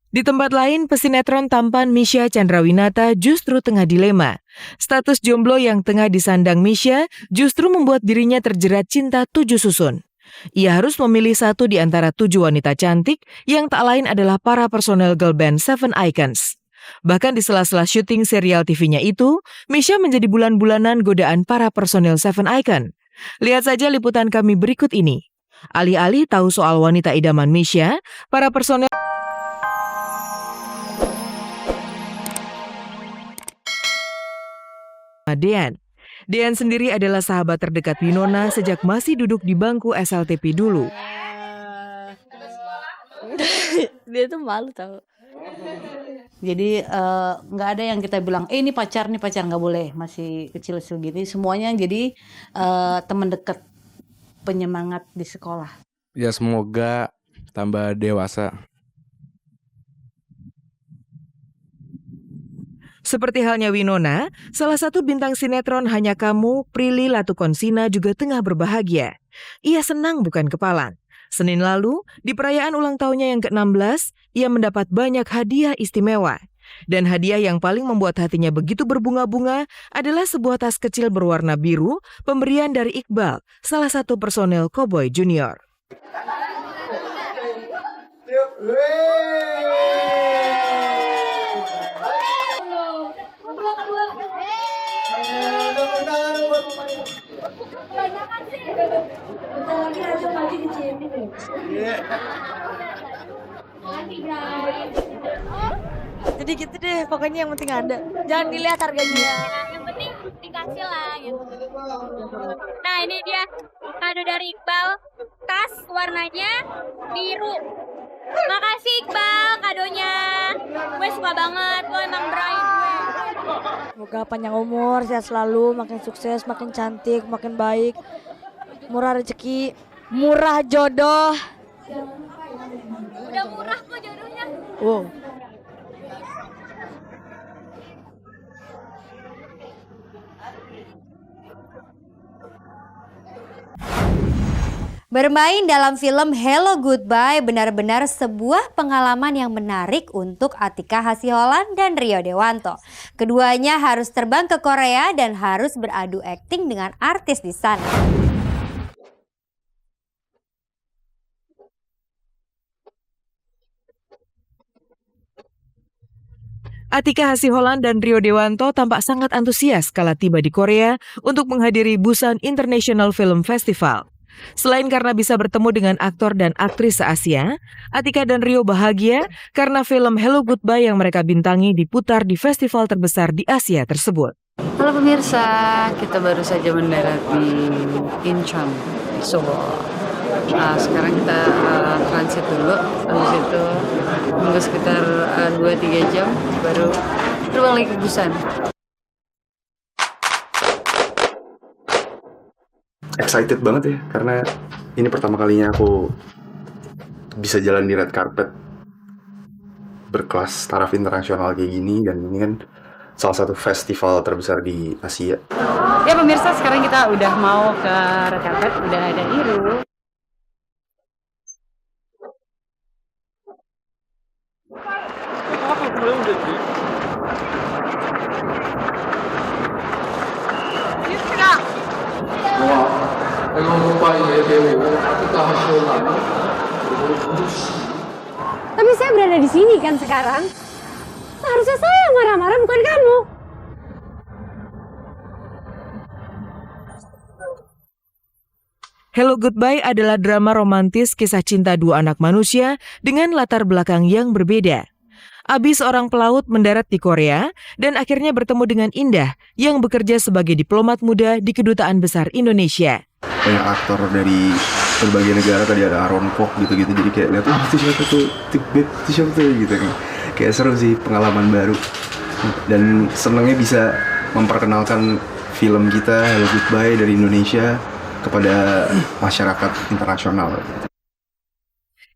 Di tempat lain, pesinetron tampan Misha Chandrawinata justru tengah dilema. Status jomblo yang tengah disandang Misha justru membuat dirinya terjerat cinta 7 susun. Ia harus memilih satu di antara 7 wanita cantik yang tak lain adalah para personel girl band Seven Icons. Bahkan di sela-sela syuting serial TV-nya itu, Misha menjadi bulan-bulanan godaan para personel Seven Icon. Lihat saja liputan kami berikut ini. Alih-alih tahu soal wanita idaman Misha, para personel Dean sendiri adalah sahabat terdekat Winona sejak masih duduk di bangku SLTP dulu. Dia tuh malu tau. Jadi nggak ada yang kita bilang, ini pacar nggak boleh, masih kecil segini. Semuanya jadi teman dekat, penyemangat di sekolah. Ya semoga tambah dewasa. Seperti halnya Winona, salah satu bintang sinetron Hanya Kamu, Prilly Latukonsina juga tengah berbahagia. Ia senang bukan kepalang. Senin lalu, di perayaan ulang tahunnya yang ke-16, ia mendapat banyak hadiah istimewa. Dan hadiah yang paling membuat hatinya begitu berbunga-bunga adalah sebuah tas kecil berwarna biru, pemberian dari Iqbal, salah satu personel Cowboy Junior. Jadi gitu deh, pokoknya yang penting ada. Jangan dilihat harganya. Yang penting dikasih lah gitu. Nah ini dia kado dari Iqbal, tas warnanya biru. Makasih Iqbal kadonya. Gue suka banget, lo emang bright gue. Semoga panjang umur, sehat selalu, makin sukses, makin cantik, makin baik. Murah rezeki, murah jodoh. Udah murah kok jodohnya. Wow. Bermain dalam film Hello Goodbye benar-benar sebuah pengalaman yang menarik untuk Atika Hasiholan dan Rio Dewanto. Keduanya harus terbang ke Korea dan harus beradu akting dengan artis di sana. Atika Hasiholan dan Rio Dewanto tampak sangat antusias kala tiba di Korea untuk menghadiri Busan International Film Festival. Selain karena bisa bertemu dengan aktor dan aktris se-Asia, Atika dan Rio bahagia karena film Hello Goodbye yang mereka bintangi diputar di festival terbesar di Asia tersebut. Halo pemirsa, kita baru saja mendarat di Incheon, Seoul. Sekarang kita transit dulu, habis itu tunggu sekitar 2-3 jam baru terbang lagi ke Busan. Excited banget ya, karena ini pertama kalinya aku bisa jalan di red carpet berkelas taraf internasional kayak gini, dan ini kan salah satu festival terbesar di Asia. Ya pemirsa, sekarang kita udah mau ke red carpet, udah ada Iru. Tapi saya berada di sini kan sekarang. Seharusnya saya yang marah-marah, bukan kamu. Hello Goodbye adalah drama romantis kisah cinta dua anak manusia dengan latar belakang yang berbeda. Abi seorang pelaut mendarat di Korea dan akhirnya bertemu dengan Indah yang bekerja sebagai diplomat muda di Kedutaan Besar Indonesia. Banyak aktor dari berbagai negara, tadi ada Aaron Kwok gitu-gitu, jadi kayak lihat itu siapa tuh, itu siapa tuh gitu kan. Kayak seru sih, pengalaman baru. Dan senangnya bisa memperkenalkan film kita Hello Goodbye dari Indonesia kepada masyarakat internasional.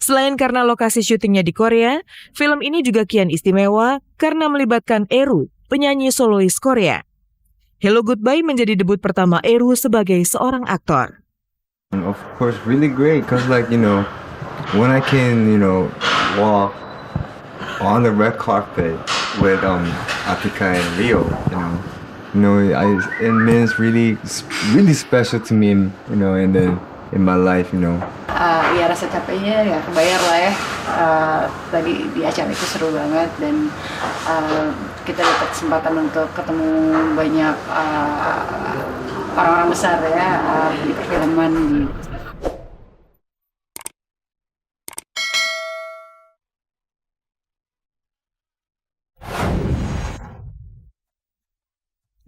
Selain karena lokasi syutingnya di Korea, film ini juga kian istimewa karena melibatkan Eru, penyanyi solois Korea. Hello Goodbye menjadi debut pertama Eru sebagai seorang aktor. Of course, really great, cause like, you know, when I can, you know, walk on the red carpet with Atika and Leo. It means really special to me. In my life. Ya rasa capeknya ya kebayar lah ya. Tadi di acara itu seru banget dan kita dapat kesempatan untuk ketemu banyak orang-orang besar ya di perfilman di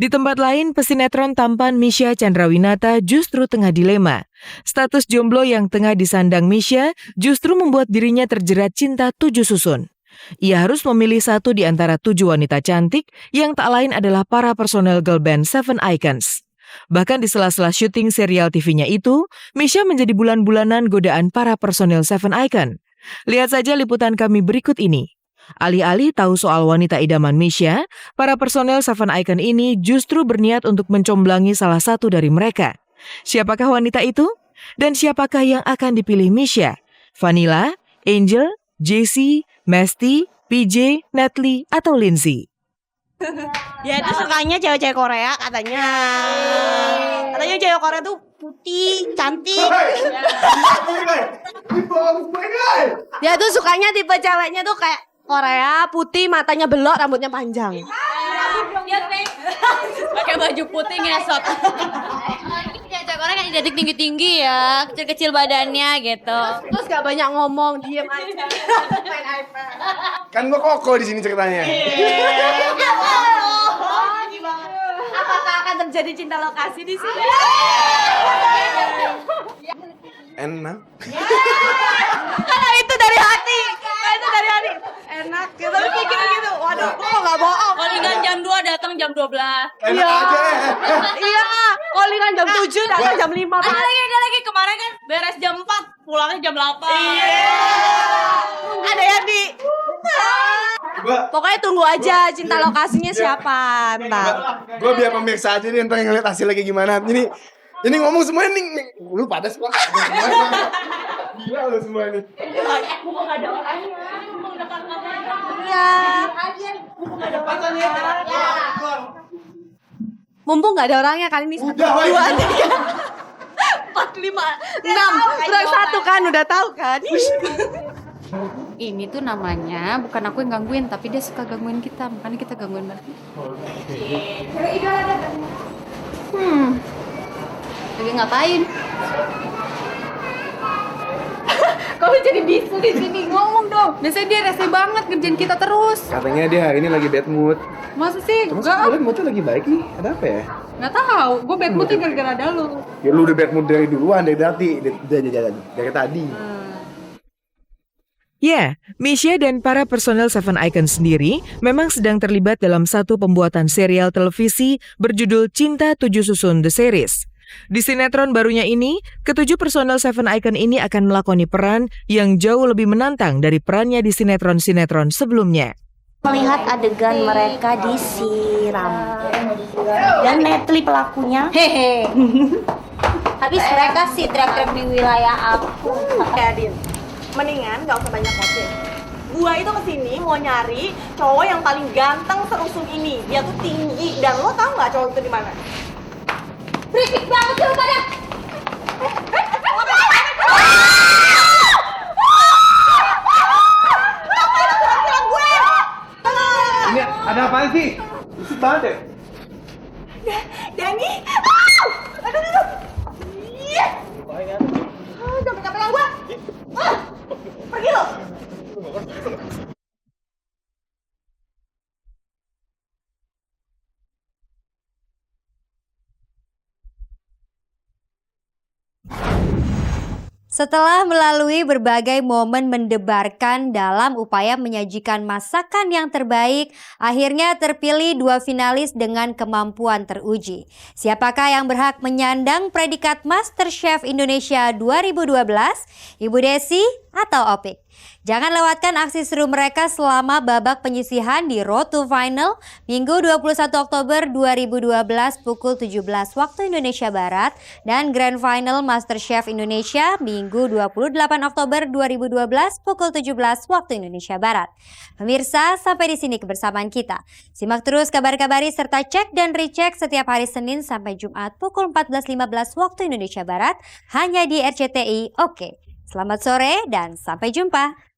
Di tempat lain, pesinetron tampan Misha Chandrawinata justru tengah dilema. Status jomblo yang tengah disandang Misha justru membuat dirinya terjerat cinta 7 susun. Ia harus memilih satu di antara 7 wanita cantik yang tak lain adalah para personel girl band Seven Icons. Bahkan di sela-sela syuting serial TV-nya itu, Misha menjadi bulan-bulanan godaan para personel Seven Icon. Lihat saja liputan kami berikut ini. Alih-alih tahu soal wanita idaman Misha, para personel Seven Icon ini justru berniat untuk mencomblangi salah satu dari mereka. Siapakah wanita itu? Dan siapakah yang akan dipilih Misha? Vanilla, Angel, Jessie, Mesty, PJ, Natalie, atau Lindsay? Dia tuh sukanya cewek-cewek Korea katanya. Katanya cewek Korea tuh putih, cantik. Dia tuh sukanya tipe ceweknya tuh kayak Korea, putih, matanya belok, rambutnya panjang. Pakai baju putih ngesot. Cewek Korea kan identik tinggi-tinggi ya, kecil-kecil badannya gitu. Terus gak banyak ngomong, diem aja. Main iPad. Kan gua koko di sini ceritanya. Apakah akan terjadi cinta lokasi di sini? Enak. Karena itu dari hati. Itu dari hati. Enak gitu. Tapi pikir gitu. Waduh, kok gak bohong. Callingan jam 2 datang jam 12. Iya. Iya. Callingan jam 7 datang jam 5. Ada lagi kemarin kan beres jam 4, pulangnya jam 8. Iya. Ada ya di. Pokoknya tunggu aja cinta lokasinya siapa ntar. Gue biar pemirsa aja nih ntar ngeliat hasilnya kayak gimana. Ini ngomong semua nih. Lu pada semua. Gila lu semua nih. Mumpung gak ada orangnya. Mumpung dekat kamera. Iya. Mumpung gak ada orangnya kali ini 1, 2, 3, 4, 5, 6. Kurang 1 kan udah tahu kan. ini tuh namanya bukan aku yang gangguin tapi dia suka gangguin kita, makanya kita gangguin balik. Lagi ngapain? Kamu jadi bisu di sini, ngomong dong. Biasanya dia rese banget ngerjain kita terus. Katanya dia hari ini lagi bad mood. Masa sih? Terus kalian moodnya lagi baik nih. Ada apa ya? Nggak tahu. Gue bad moodnya gara-gara ada lu. Ya lu udah bad mood dari duluan, dari tadi. Ya, Misha dan para personel Seven Icon sendiri memang sedang terlibat dalam satu pembuatan serial televisi berjudul Cinta 7 Susun The Series. Di sinetron barunya ini, ketujuh personel Seven Icon ini akan melakoni peran yang jauh lebih menantang dari perannya di sinetron-sinetron sebelumnya. Melihat adegan mereka disiram dan Natalie pelakunya. Hehe. Habis mereka sih teriak-teriak di wilayah aku. Adin, mendingan gak usah banyak ngoceh. Gua itu kesini mau nyari cowok yang paling ganteng serusung ini. Dia tuh tinggi dan lo tau nggak cowok itu di mana? Berisik banget sih lu pada. Ini ada apaan sih? Berisik banget ya? Dani! Aduh. Iya. Jangan pegang gua. Pergi lo. Setelah melalui berbagai momen mendebarkan dalam upaya menyajikan masakan yang terbaik, akhirnya terpilih 2 finalis dengan kemampuan teruji. Siapakah yang berhak menyandang predikat MasterChef Indonesia 2012? Ibu Desi atau Opik? Jangan lewatkan aksi seru mereka selama babak penyisihan di Road to Final Minggu 21 Oktober 2012 pukul 17 waktu Indonesia Barat dan Grand Final MasterChef Indonesia Minggu 28 Oktober 2012 pukul 17 waktu Indonesia Barat. Pemirsa, sampai di sini kebersamaan kita. Simak terus kabar-kabari serta cek dan recheck setiap hari Senin sampai Jumat pukul 14.15 waktu Indonesia Barat hanya di RCTI. Oke, selamat sore dan sampai jumpa.